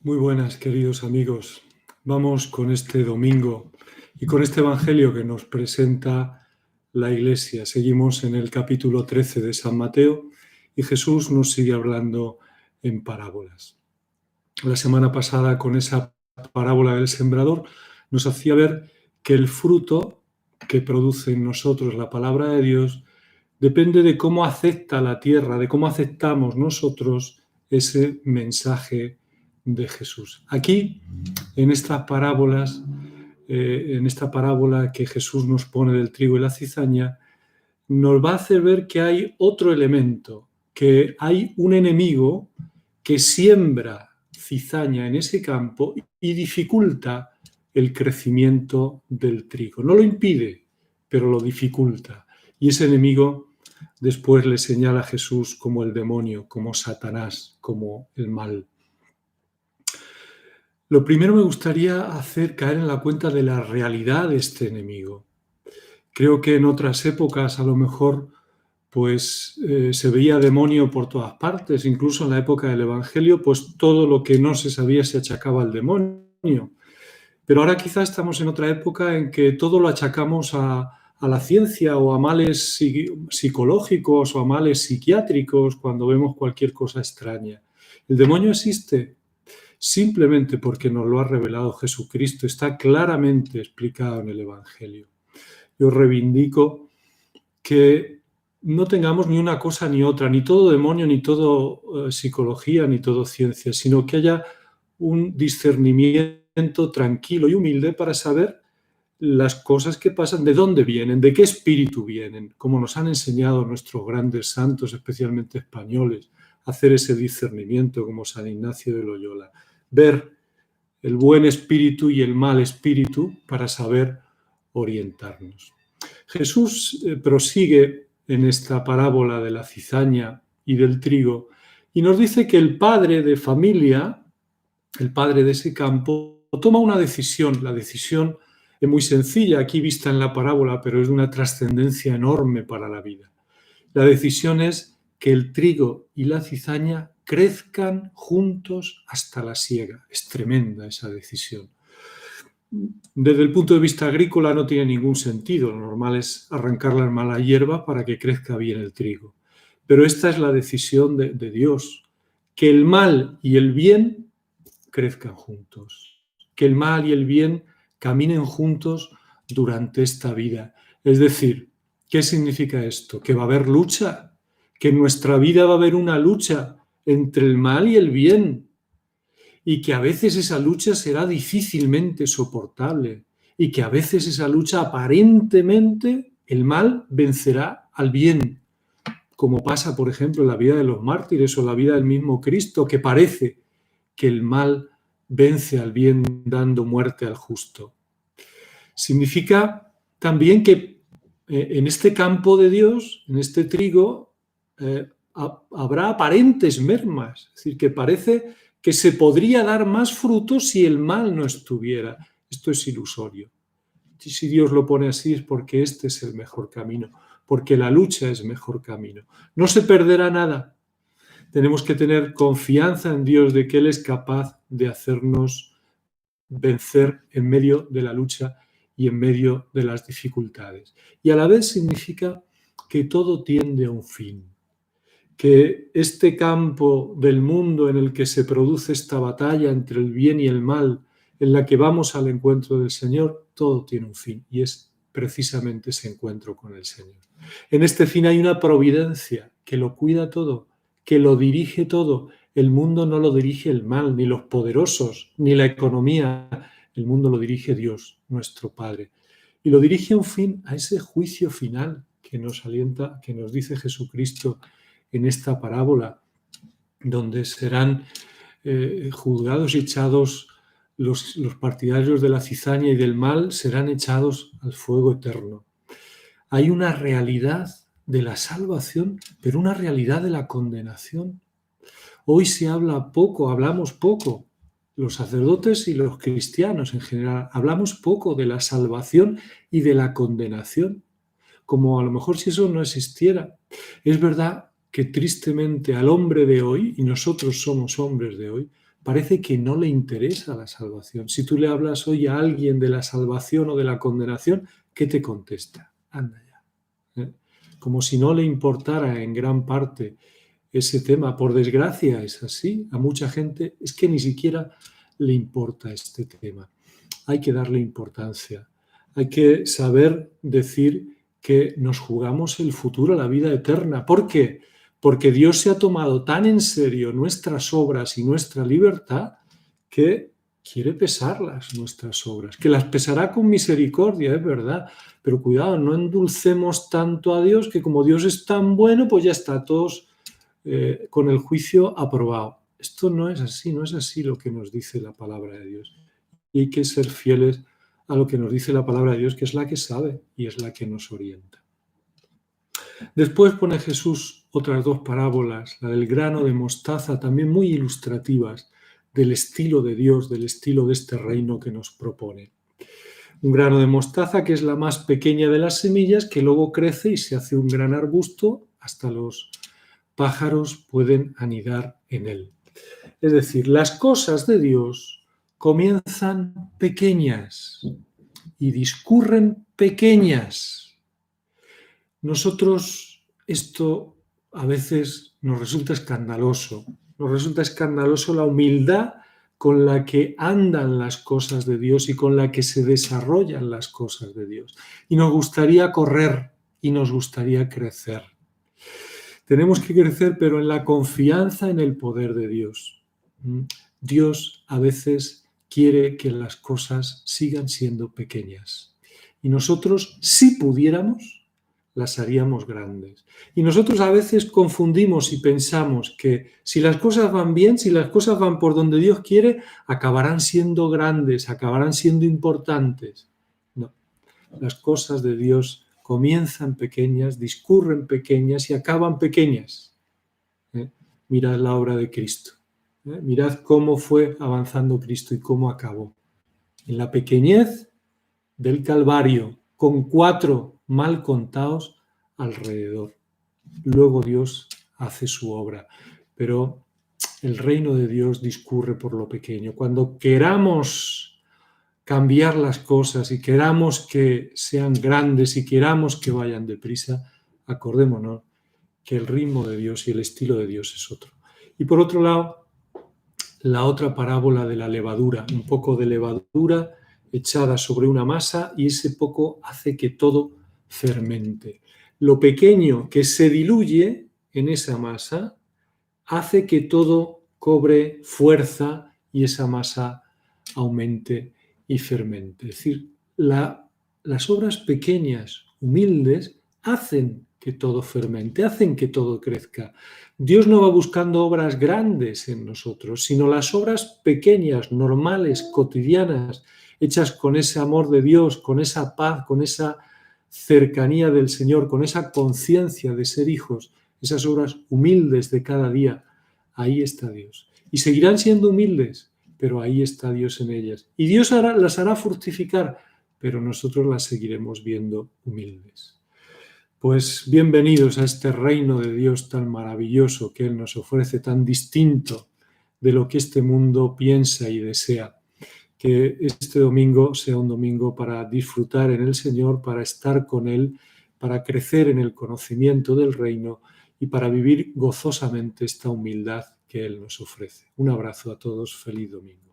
Muy buenas, queridos amigos. Vamos con este domingo y con este evangelio que nos presenta la Iglesia. Seguimos en el capítulo 13 de San Mateo y Jesús nos sigue hablando en parábolas. La semana pasada, con esa parábola del sembrador, nos hacía ver que el fruto que produce en nosotros la palabra de Dios depende de cómo acepta la tierra, de cómo aceptamos nosotros ese mensaje de Jesús. Aquí, en estas parábolas, en esta parábola que Jesús nos pone del trigo y la cizaña, nos va a hacer ver que hay otro elemento, que hay un enemigo que siembra cizaña en ese campo y dificulta el crecimiento del trigo. No lo impide, pero lo dificulta. Y ese enemigo después le señala a Jesús como el demonio, como Satanás, como el mal. Lo primero me gustaría hacer caer en la cuenta de la realidad de este enemigo. Creo que en otras épocas a lo mejor se veía demonio por todas partes, incluso en la época del Evangelio, pues todo lo que no se sabía se achacaba al demonio. Pero ahora quizás estamos en otra época en que todo lo achacamos a la ciencia o a males psicológicos o a males psiquiátricos cuando vemos cualquier cosa extraña. ¿El demonio existe? Simplemente porque nos lo ha revelado Jesucristo, está claramente explicado en el Evangelio. Yo reivindico que no tengamos ni una cosa ni otra, ni todo demonio, ni todo psicología, ni todo ciencia, sino que haya un discernimiento tranquilo y humilde para saber las cosas que pasan, de dónde vienen, de qué espíritu vienen, como nos han enseñado nuestros grandes santos, especialmente españoles, hacer ese discernimiento como San Ignacio de Loyola, ver el buen espíritu y el mal espíritu para saber orientarnos. Jesús prosigue en esta parábola de la cizaña y del trigo y nos dice que el padre de familia, el padre de ese campo, toma una decisión. La decisión es muy sencilla, aquí vista en la parábola, pero es de una trascendencia enorme para la vida. La decisión es que el trigo y la cizaña crezcan juntos hasta la siega. Es tremenda esa decisión. Desde el punto de vista agrícola no tiene ningún sentido. Lo normal es arrancar la mala hierba para que crezca bien el trigo. Pero esta es la decisión de Dios, que el mal y el bien crezcan juntos, que el mal y el bien caminen juntos durante esta vida. Es decir, ¿qué significa esto? Que va a haber lucha, que en nuestra vida va a haber una lucha entre el mal y el bien, y que a veces esa lucha será difícilmente soportable, y que a veces esa lucha aparentemente el mal vencerá al bien, como pasa, por ejemplo, en la vida de los mártires o la vida del mismo Cristo, que parece que el mal vence al bien dando muerte al justo. Significa también que en este campo de Dios, en este trigo, habrá aparentes mermas, es decir, que parece que se podría dar más fruto si el mal no estuviera. Esto es ilusorio. Si Dios lo pone así es porque este es el mejor camino, porque la lucha es mejor camino. No se perderá nada. Tenemos que tener confianza en Dios de que Él es capaz de hacernos vencer en medio de la lucha y en medio de las dificultades. Y a la vez significa que todo tiende a un fin, que este campo del mundo en el que se produce esta batalla entre el bien y el mal, en la que vamos al encuentro del Señor, todo tiene un fin y es precisamente ese encuentro con el Señor. En este fin hay una providencia que lo cuida todo, que lo dirige todo. El mundo no lo dirige el mal, ni los poderosos, ni la economía. El mundo lo dirige Dios, nuestro Padre. Y lo dirige a un fin, a ese juicio final que nos alienta, que nos dice Jesucristo en esta parábola, donde serán juzgados y echados los partidarios de la cizaña y del mal, serán echados al fuego eterno. Hay una realidad de la salvación, pero una realidad de la condenación. Hoy se habla poco, hablamos poco, los sacerdotes y los cristianos en general, hablamos poco de la salvación y de la condenación, como a lo mejor si eso no existiera. Es verdad que tristemente al hombre de hoy, y nosotros somos hombres de hoy, parece que no le interesa la salvación. Si tú le hablas hoy a alguien de la salvación o de la condenación, ¿qué te contesta? Anda ya. Como si no le importara en gran parte ese tema. Por desgracia es así. A mucha gente es que ni siquiera le importa este tema. Hay que darle importancia. Hay que saber decir que nos jugamos el futuro, la vida eterna. ¿Por qué? Porque Dios se ha tomado tan en serio nuestras obras y nuestra libertad que quiere pesarlas, nuestras obras, que las pesará con misericordia, es verdad, pero cuidado, no endulcemos tanto a Dios que como Dios es tan bueno, pues ya está, todos con el juicio aprobado. Esto no es así, no es así lo que nos dice la palabra de Dios. Y hay que ser fieles a lo que nos dice la palabra de Dios, que es la que sabe y es la que nos orienta. Después pone Jesús otras dos parábolas, la del grano de mostaza, también muy ilustrativas del estilo de Dios, del estilo de este reino que nos propone. Un grano de mostaza que es la más pequeña de las semillas, que luego crece y se hace un gran arbusto, hasta los pájaros pueden anidar en él. Es decir, las cosas de Dios comienzan pequeñas y discurren pequeñas. Nosotros esto a veces nos resulta escandaloso. Nos resulta escandaloso la humildad con la que andan las cosas de Dios y con la que se desarrollan las cosas de Dios. Y nos gustaría correr y nos gustaría crecer. Tenemos que crecer, pero en la confianza en el poder de Dios. Dios a veces quiere que las cosas sigan siendo pequeñas. Y nosotros, si pudiéramos, las haríamos grandes. Y nosotros a veces confundimos y pensamos que si las cosas van bien, si las cosas van por donde Dios quiere, acabarán siendo grandes, acabarán siendo importantes. No, las cosas de Dios comienzan pequeñas, discurren pequeñas y acaban pequeñas. Mirad la obra de Cristo. Mirad cómo fue avanzando Cristo y cómo acabó. En la pequeñez del Calvario, con 4 mal contados alrededor. Luego Dios hace su obra, pero el reino de Dios discurre por lo pequeño. Cuando queramos cambiar las cosas y queramos que sean grandes y queramos que vayan deprisa, acordémonos que el ritmo de Dios y el estilo de Dios es otro. Y por otro lado, la otra parábola de la levadura, un poco de levadura echada sobre una masa y ese poco hace que todo fermente. Lo pequeño que se diluye en esa masa hace que todo cobre fuerza y esa masa aumente y fermente. Es decir, las obras pequeñas, humildes, hacen que todo fermente, hacen que todo crezca. Dios no va buscando obras grandes en nosotros, sino las obras pequeñas, normales, cotidianas, hechas con ese amor de Dios, con esa paz, con esa cercanía del Señor, con esa conciencia de ser hijos, esas obras humildes de cada día. Ahí está Dios. Y seguirán siendo humildes, pero ahí está Dios en ellas. Y Dios las hará fructificar, pero nosotros las seguiremos viendo humildes. Pues bienvenidos a este reino de Dios tan maravilloso que Él nos ofrece, tan distinto de lo que este mundo piensa y desea. Que este domingo sea un domingo para disfrutar en el Señor, para estar con Él, para crecer en el conocimiento del reino y para vivir gozosamente esta humildad que Él nos ofrece. Un abrazo a todos, feliz domingo.